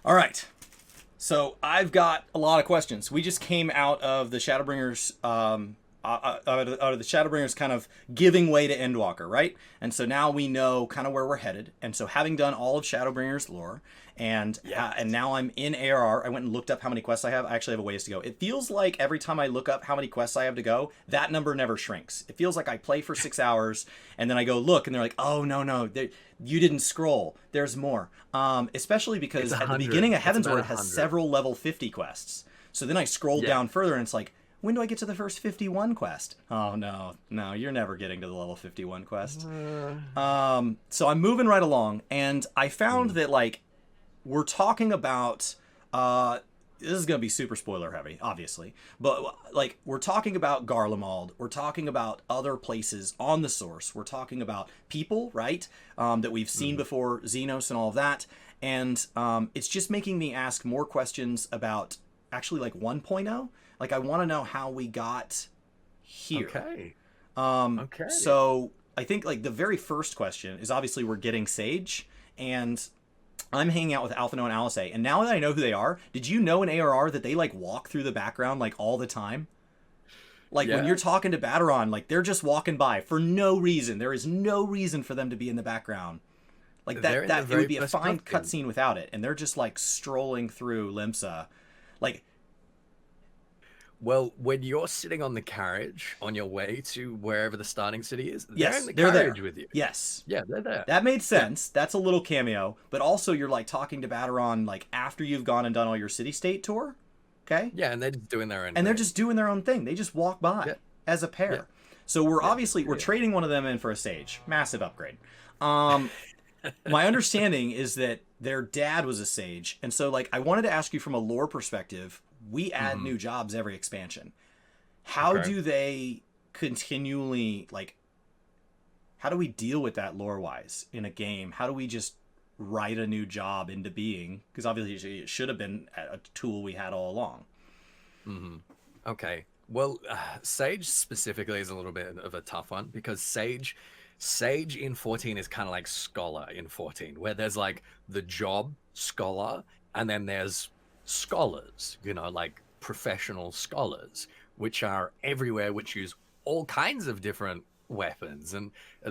All right. So I've got a lot of questions. We just came out of the Shadowbringers, out of the Shadowbringers kind of giving way to Endwalker, right? And so now we know kind of where we're headed. And so having done all of Shadowbringers lore, and now I'm in ARR. I went and looked up how many quests I have. I actually have a ways to go. It feels like every time I look up how many quests I have to go, that number never shrinks. It feels like I play for 6 hours and then I go look and they're like, oh no, you didn't scroll. There's more. Especially because at the beginning of Heavensward it has several level 50 quests. So then I scrolled down further and it's like, when do I get to the first 51 quest? Oh no, you're never getting to the level 51 quest. So I'm moving right along, and I found that like we're talking about this is gonna be super spoiler heavy, obviously, but like we're talking about Garlemald, we're talking about other places on the source, we're talking about people, right? That we've seen before, Xenos and all of that, and it's just making me ask more questions about actually like 1.0. Like, I want to know how we got here. Okay. So I think like the very first question is obviously we're getting Sage, and I'm hanging out with Alphino and Alice. And now that I know who they are, did you know in ARR that they like walk through the background like all the time? Like when you're talking to Baderon, like they're just walking by for no reason. There is no reason for them to be in the background. Like that it would be a fine cutscene without it. And they're just like strolling through Limsa. Like, well, when you're sitting on the carriage on your way to wherever the starting city is, yes, they're in the they're carriage there with you. Yes. Yeah, they're there. That made sense. Yeah. That's a little cameo. But also you're like talking to Baderon like after you've gone and done all your city-state tour. Okay? Yeah, and they're just doing their own and thing. They're just doing their own thing. They just walk by as a pair. Yeah. So we're obviously we're trading one of them in for a Sage. Massive upgrade. My understanding is that their dad was a Sage. And so like I wanted to ask you from a lore perspective, we add new jobs every expansion. How do they continually, like, how do we deal with that lore-wise in a game? How do we just write a new job into being? Because obviously it should have been a tool we had all along. Okay. Well, Sage specifically is a little bit of a tough one, because Sage in 14 is kind of like Scholar in 14, where there's like the job Scholar, and then there's scholars, you know, like professional scholars, which are everywhere, which use all kinds of different weapons, and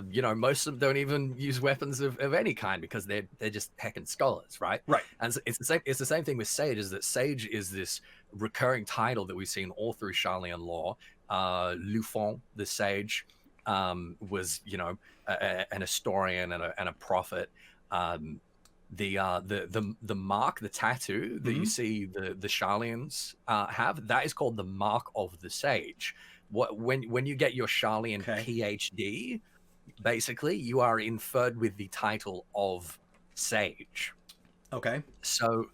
you know, most of them don't even use weapons of any kind because they're just heckin' scholars, right? And it's the same thing with Sage, is that Sage is this recurring title that we've seen all through Sharlayan lore. Lufon the Sage was, you know, an historian and a prophet. The mark, the tattoo that you see the Sharlayans have, that is called the Mark of the Sage. When you get your Sharlayan PhD, basically you are inferred with the title of Sage. Okay. So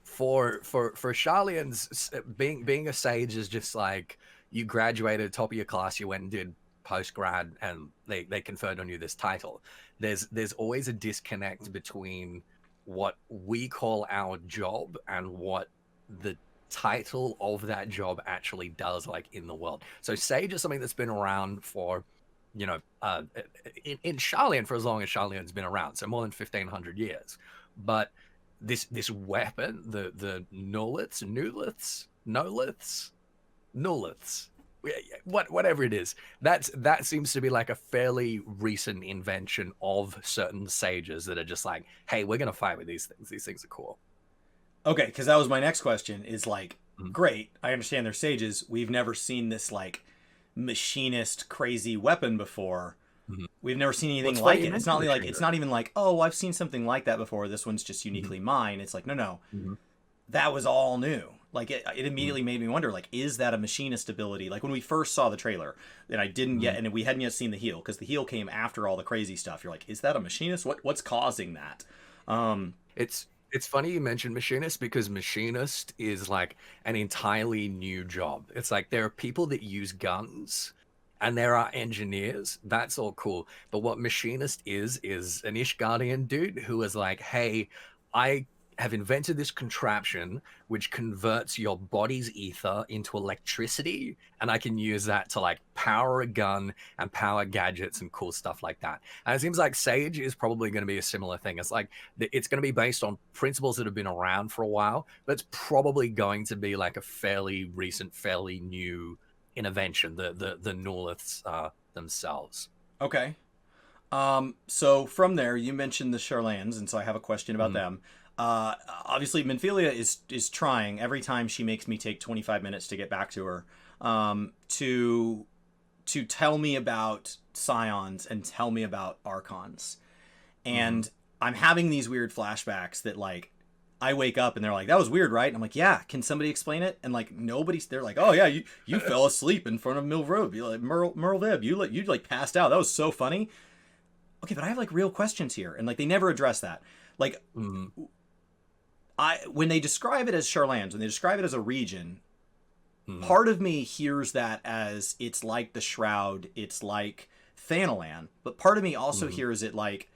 for Sharlayans, being a Sage is just like you graduated top of your class, you went and did post-grad, and they conferred on you this title. There's always a disconnect between what we call our job and what the title of that job actually does, like, in the world. So Sage is something that's been around for, you know, in Sharlayan for as long as Sharlayan's been around, so more than 1,500 years. But this weapon, the Noliths, whatever it is, that seems to be like a fairly recent invention of certain sages that are just like, hey, we're gonna fight with these things are cool. Okay, because that was my next question, is like, great, I understand they're sages, we've never seen this like machinist crazy weapon before. We've never seen anything like it. It's not even like, oh, I've seen something like that before, this one's just uniquely mine. It's like, no, that was all new. Like, it immediately made me wonder, like, is that a machinist ability? Like, when we first saw the trailer, and I didn't yet, and we hadn't yet seen the heal, because the heal came after all the crazy stuff. You're like, is that a machinist? What's causing that? It's funny you mentioned machinist, because machinist is like an entirely new job. It's like there are people that use guns, and there are engineers. That's all cool. But what machinist is an Ishgardian dude who is like, hey, I have invented this contraption which converts your body's ether into electricity, and I can use that to like power a gun and power gadgets and cool stuff like that. And it seems like Sage is probably going to be a similar thing. It's like it's going to be based on principles that have been around for a while, but it's probably going to be like a fairly recent, fairly new intervention. The Norliths themselves. Okay. So from there, you mentioned the Charlans, and so I have a question about them. Obviously, Minfilia is trying every time she makes me take 25 minutes to get back to her, to tell me about Scions and tell me about Archons, and I'm having these weird flashbacks that like I wake up and they're like, "That was weird, right?" And I'm like, "Yeah, can somebody explain it?" And like nobody's. They're like, "Oh yeah, you fell asleep in front of Milrobe. You like Merle Vib. You like passed out. That was so funny." Okay, but I have like real questions here, and like they never address that. Like, when they describe it as Charlans, when they describe it as a region, part of me hears that as it's like the Shroud, it's like Thanalan, but part of me also hears it like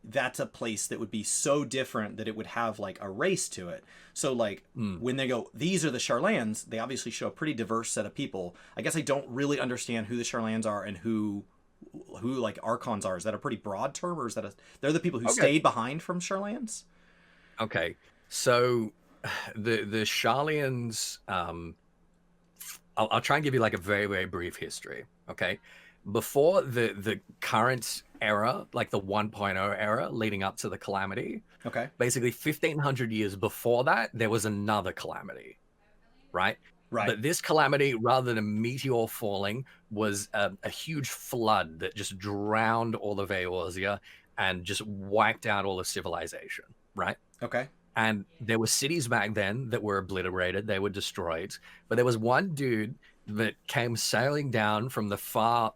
that's a place that would be so different that it would have like a race to it. So like when they go, these are the Charlans, they obviously show a pretty diverse set of people. I guess I don't really understand who the Charlans are and who like Archons are. Is that a pretty broad term, or is that they're the people who stayed behind from Charlans? Okay, so the Sharlians, I'll try and give you like a very, very brief history. Okay, before the current era, like the 1.0 era leading up to the Calamity, Okay. basically 1500 years before that, there was another Calamity, right? Right. But this Calamity, rather than a meteor falling, was a huge flood that just drowned all of Eorzea and just wiped out all of civilization, right? Okay. And there were cities back then that were obliterated, they were destroyed. But there was one dude that came sailing down from the far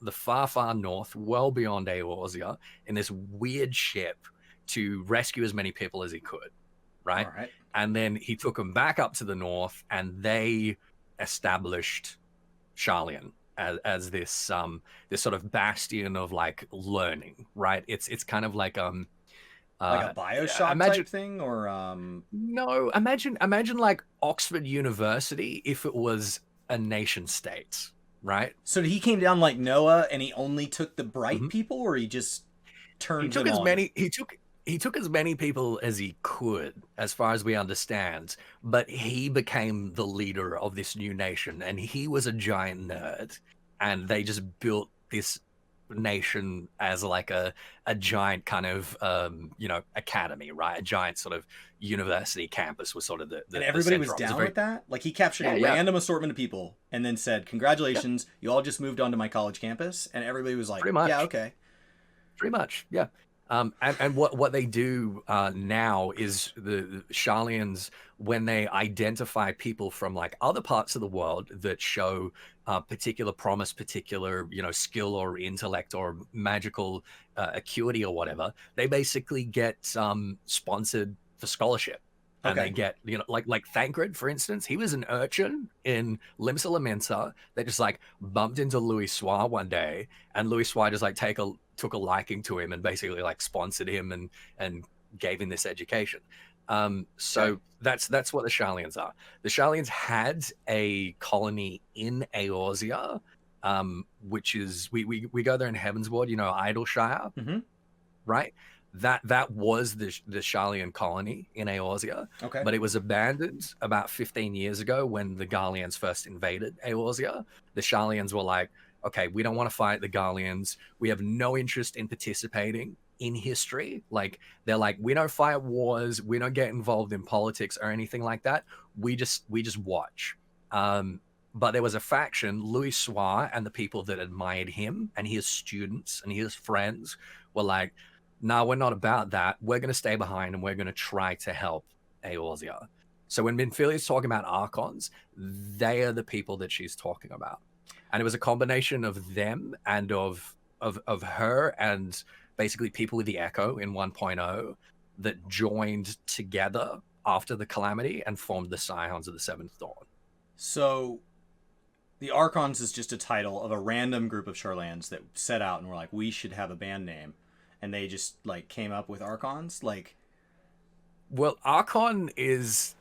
north, well beyond Eorzea, in this weird ship to rescue as many people as he could, right? All right. And then he took them back up to the north, and they established Sharlian as this this sort of bastion of like learning, right? It's kind of like Like a Bioshock type thing, or no, imagine like Oxford University if it was a nation state, right? So he came down like Noah, and he only took the bright people, or he just turned He took them as on? many he took as many people as he could, as far as we understand, but he became the leader of this new nation, and he was a giant nerd, and they just built this nation as like a giant kind of academy, right? A giant sort of university campus was sort of the And everybody the was center. down with that? Like he captured a random assortment of people and then said, "Congratulations, you all just moved onto my college campus." And everybody was like, Pretty much. "Yeah, okay." Pretty much, yeah. And what they do now is the Sharlians, when they identify people from like other parts of the world that show particular promise, particular skill or intellect or magical acuity or whatever, they basically get sponsored for scholarship. And they get, like Thancred, for instance, he was an urchin in Limsa Lamenta that just like bumped into Louis Soir one day, and Louis Soir just like took a liking to him and basically like sponsored him and gave him this education. So that's what the Sharlians are. The Sharlians had a colony in Eorzea, which is we go there in Heavensward, Idleshire, right? That was the Sharlian colony in Eorzea, but it was abandoned about 15 years ago when the Garleans first invaded Eorzea. The Sharlians were like, okay, we don't want to fight the Garleans. We have no interest in participating in history. Like they're like, we don't fight wars, we don't get involved in politics or anything like that. We just watch. But there was a faction, Louis Soir, and the people that admired him and his students and his friends were like, no, we're not about that. We're going to stay behind and we're going to try to help Eorzea. So when Minfilia's talking about Archons, they are the people that she's talking about. And it was a combination of them and of her and basically people with the Echo in 1.0 that joined together after the Calamity and formed the Scions of the Seventh Dawn. So the Archons is just a title of a random group of Charlans that set out and were like, we should have a band name. And they just like came up with Archons. Like, Well, Archon is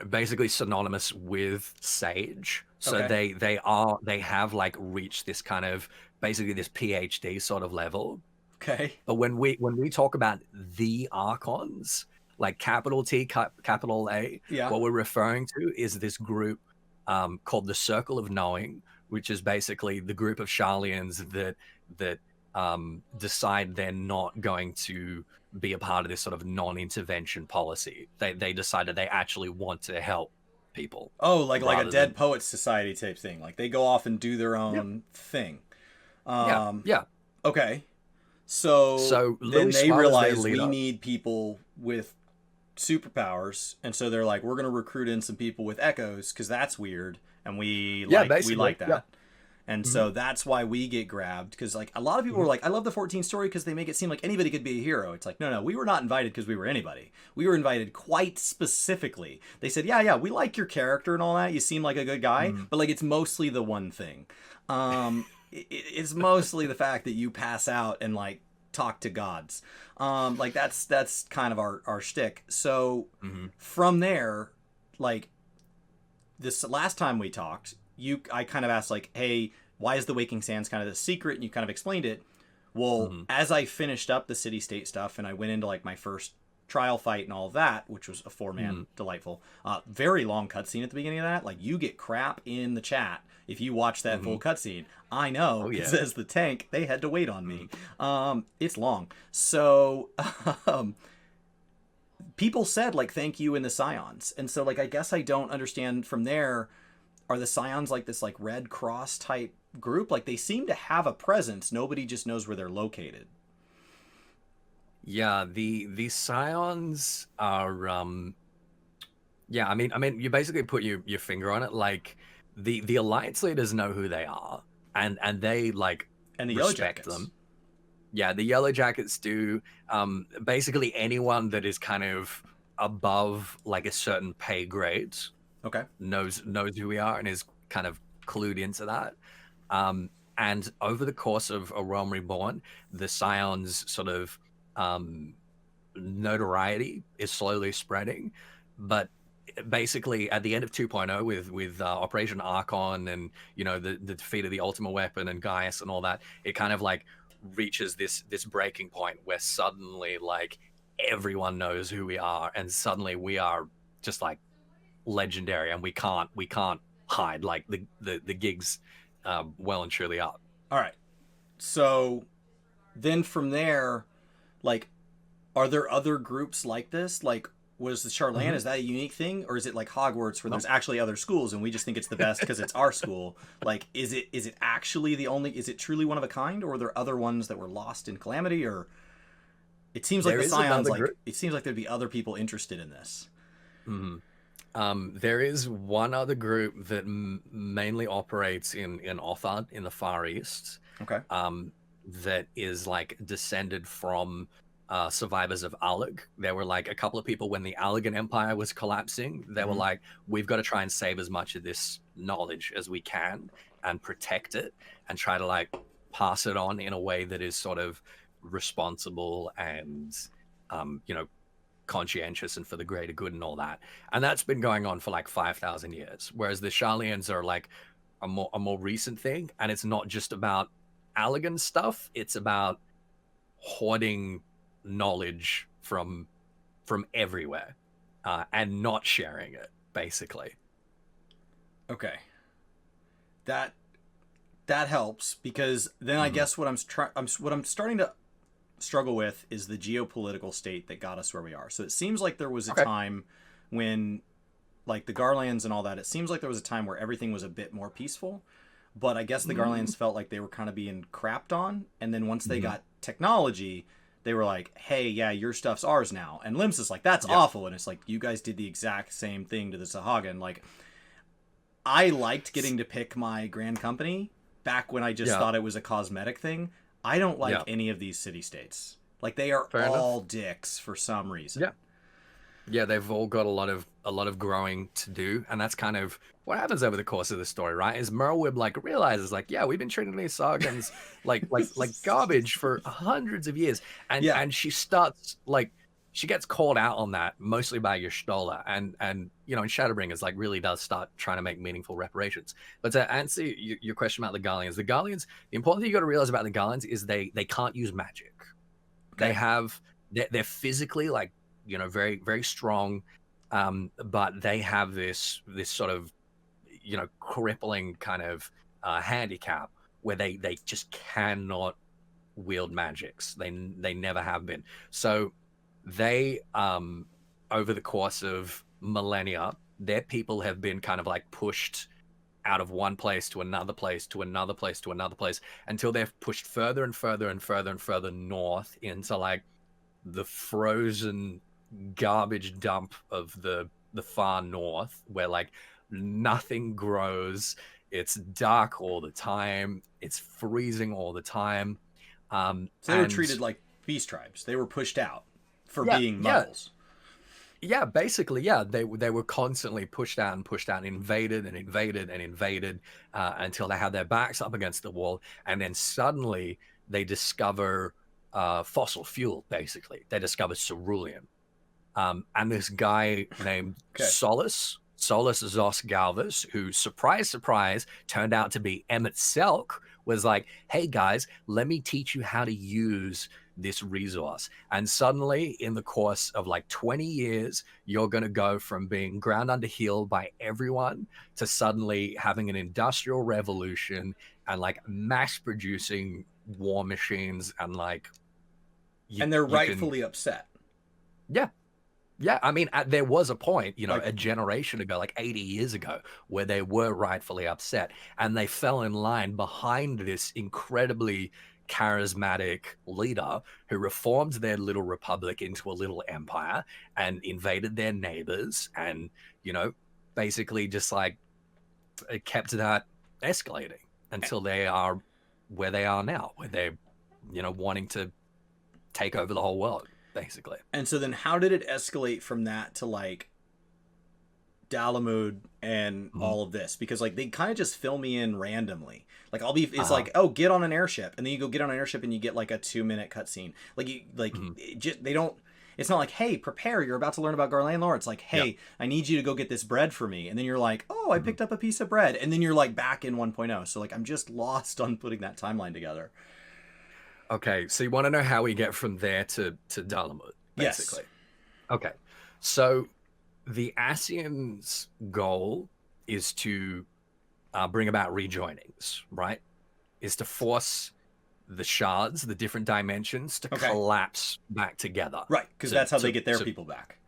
basically synonymous with Sage. So Okay. they have like reached this kind of basically this PhD sort of level. Okay. But when we talk about the Archons, like capital T, capital A, Yeah. what we're referring to is this group called the Circle of Knowing, which is basically the group of Sharlians that decide they're not going to be a part of this sort of non-intervention policy. They decided they actually want to help people Oh, like a rather Dead than Poets Society type thing. Like they go off and do their yeah own thing. yeah Um, yeah. okay. So So then Louis they Swell is their realize we leader. need people with superpowers, and so they're like, we're gonna recruit in some people with echoes because that's weird, and Yeah, we basically. like Yeah. that. And Mhm. so that's why we get grabbed because like a lot of people were Mhm. like, I love the 14 story because they make it seem like anybody could be a hero. It's like, no, we were not invited because we were anybody. We were invited quite specifically. They said, yeah, we like your character and all that. You seem like a good guy, Mhm. but like it's mostly the one thing. It's mostly the fact that you pass out and like talk to gods. Like that's kind of our shtick. So Mhm. from there, like this last time we talked, I kind of asked like, hey, why is the Waking Sands kind of the secret? And you kind of explained it. Well, Mhm. as I finished up the city state stuff and I went into like my first trial fight and all of that, which was a 4-man Mhm. delightful, very long cutscene at the beginning of that. Like you get crap in the chat if you watch that full Mhm. cutscene. I know Oh because yeah. as the tank, they had to wait on me. Mhm. It's long, so um, people said like thank you in the Scions, and so like I guess I don't understand from there. Are the Scions like this like Red Cross type group? Like they seem to have a presence. Nobody just knows where they're located. Yeah, the Scions are yeah, I mean you basically put your finger on it. Like the alliance leaders know who they are and they like And the Yellow respect Jackets. them. Yeah, the Yellow Jackets do. Basically anyone that is kind of above like a certain pay grade Okay. knows who we are and is kind of clued into that. Um, and over the course of A Realm Reborn, the Scions sort of um, notoriety is slowly spreading. But basically, at the end of 2.0, with Operation Archon and the defeat of the Ultima Weapon and Gaius and all that, it kind of like reaches this breaking point where suddenly like everyone knows who we are, and suddenly we are just like legendary, and we can't hide. Like the gigs well and truly up. All right. So then from there, like, are there other groups like this? Like, was the Charlan, Mm-hmm. is that a unique thing? Or is it like Hogwarts where No, there's actually other schools and we just think it's the best because it's our school? Like, is it actually the only, is it truly one of a kind? Or are there other ones that were lost in Calamity? Or it seems like there the is Scions, another like, group. it seems like there'd be other people interested in this. Mm-hmm. There is one other group that mainly operates in Othard in the Far East. Okay. That is like descended from survivors of Alig. There were like a couple of people when the Allegan Empire was collapsing. They were Mm-hmm. like, we've got to try and save as much of this knowledge as we can and protect it and try to like pass it on in a way that is sort of responsible and you know conscientious and for the greater good and all that. And that's been going on for like 5,000 years. Whereas the Sharlians are like a more recent thing, and it's not just about Allegan stuff. It's about hoarding knowledge from everywhere and not sharing it, basically. Okay. That that helps because then I Hmm. guess what I'm starting to struggle with is the geopolitical state that got us where we are. So it seems like there was a Okay. time when like the Garlands and all that, it seems like there was a time where everything was a bit more peaceful. But I guess the Mm-hmm. Garlands felt like they were kind of being crapped on. And then once they got technology, they were like, hey, yeah, your stuff's ours now. And Limbs is like, that's Yeah. awful. And it's like, you guys did the exact same thing to the Sahagin. Like, I liked getting to pick my grand company back when I just Yeah. thought it was a cosmetic thing. I don't like Yeah. any of these city states. Like they are Fair enough. all dicks for some reason. Yeah. Yeah, they've all got a lot of growing to do, and that's kind of what happens over the course of the story, right? Is Merlwyb like realizes like, yeah, we've been treating these Sargans like garbage for hundreds of years, and Yeah. and she starts like she gets called out on that mostly by Y'shtola, and you know, and Shadowbringers like really does start trying to make meaningful reparations. But to answer your question about the Garleans, the important thing you got to realize about the Garleans is they can't use magic. Okay. They're physically like, you know, very very strong, but they have this sort of, you know, crippling kind of handicap where they just cannot wield magics. They never have been. So they over the course of millennia, their people have been kind of like pushed out of one place to another place to another place to another place until they've pushed further and further and further and further north into like the frozen garbage dump of the far north, where like nothing grows. It's dark all the time. It's freezing all the time. So they were treated like beast tribes. They were pushed out for being muggles. Yeah, basically, yeah. They were constantly pushed out and pushed out, invaded and invaded and invaded until they had their backs up against the wall, and then suddenly they discover fossil fuel. Basically, they discover cerulean, and this guy named Solus Zos Galvus, who, surprise, surprise, turned out to be Emmett Selk, was like, hey guys, let me teach you how to use this resource. And suddenly, in the course of like 20 years, you're going to go from being ground under heel by everyone to suddenly having an industrial revolution and like mass producing war machines, and like and they're rightfully upset. Yeah, I mean, there was a point, you know, like a generation ago, like 80 years ago, where they were rightfully upset, and they fell in line behind this incredibly charismatic leader who reformed their little republic into a little empire and invaded their neighbors, and, you know, basically just like kept that escalating until they are where they are now, where they're, you know, wanting to take over the whole world, basically. And so then how did it escalate from that to like Dalamud and all of this? Because like they kind of just fill me in randomly. Like it's like, oh, get on an airship, and then you go get on an airship and you get like a 2-minute cutscene. Like you like they don't. It's not like, hey, prepare, you're about to learn about Garlean lore. It's like, hey, I need you to go get this bread for me. And then you're like, oh, I picked up a piece of bread. And then you're like back in 1.0. So like I'm just lost on putting that timeline together. Okay, so you want to know how we get from there to Dalamud, basically? Yes. Okay, so the Ascians' goal is to bring about rejoinings, right? Is to force the shards, the different dimensions, to collapse back together. Right, because that's how they get their people back.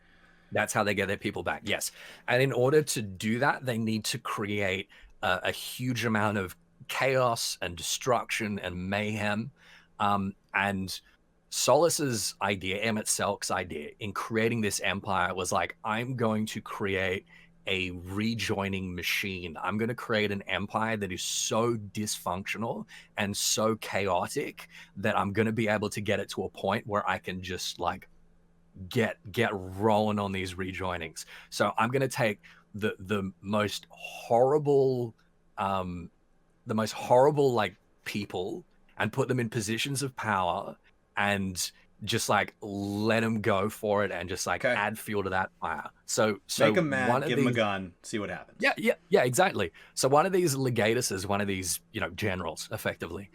That's how they get their people back, yes. And in order to do that, they need to create a huge amount of chaos and destruction and mayhem. And Solus's idea, Emmett Selk's idea in creating this empire was like, I'm going to create a rejoining machine. I'm going to create an empire that is so dysfunctional and so chaotic that I'm going to be able to get it to a point where I can just like get rolling on these rejoinings. So I'm going to take the most horrible like people and put them in positions of power and just like let them go for it and just like add fuel to that fire. So make them mad, give them a gun, see what happens. Yeah, exactly. So one of these legatuses, one of these, you know, generals, effectively,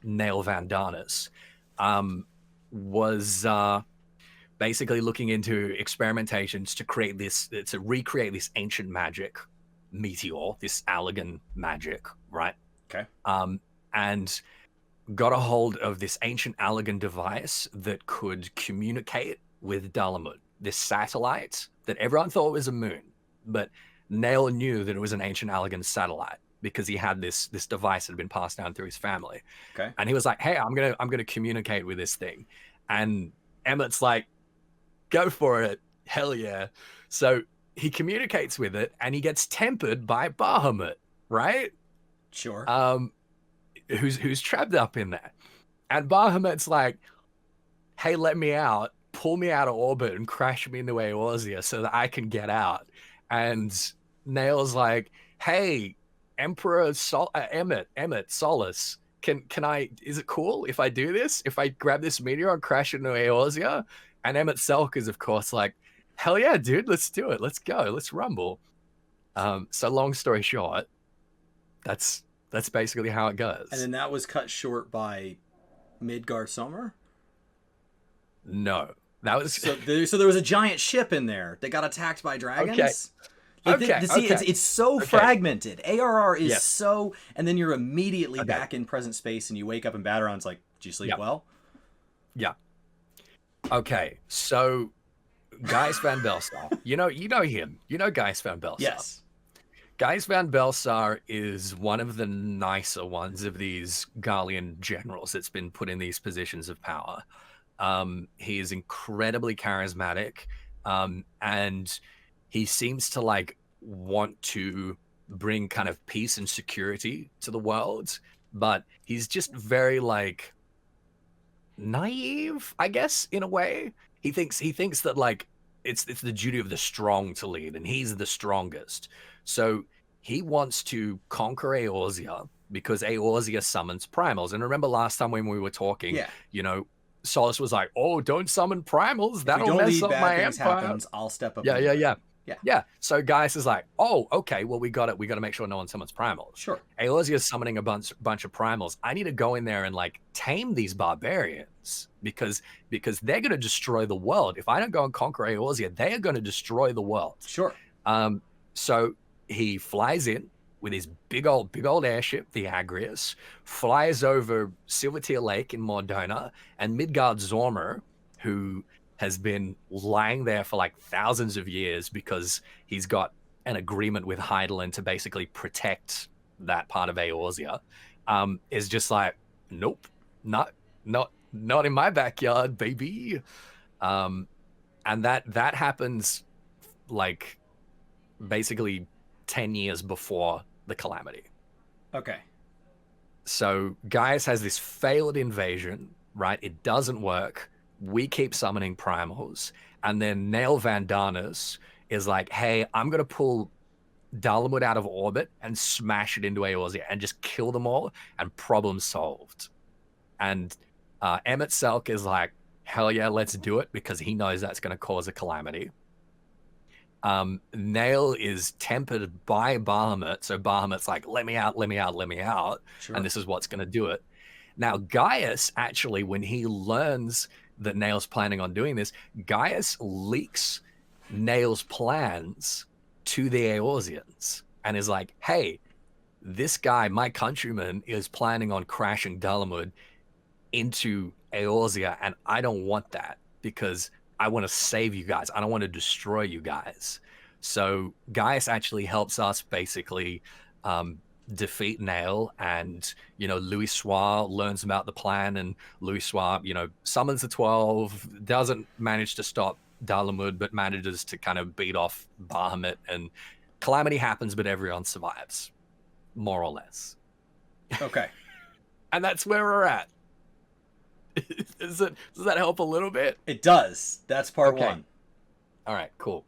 Nail Van Darnus, was basically looking into experimentations to recreate this ancient magic meteor, this Allagan magic, right? Okay. And got a hold of this ancient Allagan device that could communicate with Dalamud, this satellite that everyone thought was a moon, but Nail knew that it was an ancient Allagan satellite because he had this device that had been passed down through his family. Okay. And he was like, hey, I'm gonna communicate with this thing. And Emmett's like, go for it, hell yeah. So he communicates with it and he gets tempered by Bahamut, right? Sure. Who's trapped up in there. And Bahamut's like, hey, let me out, pull me out of orbit and crash me into Eorzea so that I can get out. And Nail's like, hey, Emperor Emmett Solus, can I, is it cool if I do this? If I grab this meteor and crash into Eorzea? And Emmett Selk is, of course, like, hell yeah, dude, let's do it. Let's go. Let's rumble. So long story short, that's basically how it goes. And then that was cut short by Midgar Summer? No. That was so there was a giant ship in there that got attacked by dragons. Okay. It's so fragmented. ARR is Yes. so, and then you're immediately back in present space, and you wake up in Battleron's like, did you sleep well? Yeah. Okay, so Gaius Van Belsar, you know him. You know Gaius Van Belsar. Yes. Gaius Van Belsar is one of the nicer ones of these Garlean generals that's been put in these positions of power. He is incredibly charismatic, and he seems to like want to bring kind of peace and security to the world, but he's just very like naive, I guess, in a way. He thinks that like it's the duty of the strong to lead, and he's the strongest. So he wants to conquer Eorzea because Eorzea summons primals. And remember last time when we were talking, you know, Solus was like, "Oh, don't summon primals. That'll mess up my empire." Happens, I'll step up. Yeah. So Gaius is like, "Oh, okay. Well, we got to make sure no one summons primals." Sure. Eorzea is summoning a bunch of primals. I need to go in there and like tame these barbarians because they're going to destroy the world. If I don't go and conquer Eorzea, they are going to destroy the world. Sure. So he flies in with his big old airship, the Agrius, flies over Silvertear Lake in Mordona, and Midgard Zormer, who has been lying there for like thousands of years because he's got an agreement with Hydaelyn to basically protect that part of Eorzea, is just like, nope, not in my backyard, baby. And that happens like basically 10 years before the Calamity. Okay. So Gaius has this failed invasion, right? It doesn't work. We keep summoning primals. And then Nail Vandanus is like, hey, I'm going to pull Dalamud out of orbit and smash it into Eorzea and just kill them all, and problem solved. And Emmett Selk is like, hell yeah, let's do it, because he knows that's going to cause a calamity. Nail is tempered by Bahamut, so Bahamut's like, let me out, Sure. and this is what's going to do it. Now, Gaius, actually, when he learns that Nail's planning on doing this, Gaius leaks Nail's plans to the Eorzeans and is like, hey, this guy, my countryman, is planning on crashing Dalamud into Eorzea, and I don't want that because I want to save you guys. I don't want to destroy you guys. So Gaius actually helps us basically defeat Nail, and, you know, Louis Soir learns about the plan, and Louis Soir, you know, summons the 12, doesn't manage to stop Dalamud, but manages to kind of beat off Bahamut, and calamity happens, but everyone survives, more or less. Okay. And that's where we're at. Does that help a little bit? It does. That's part one. All right, cool.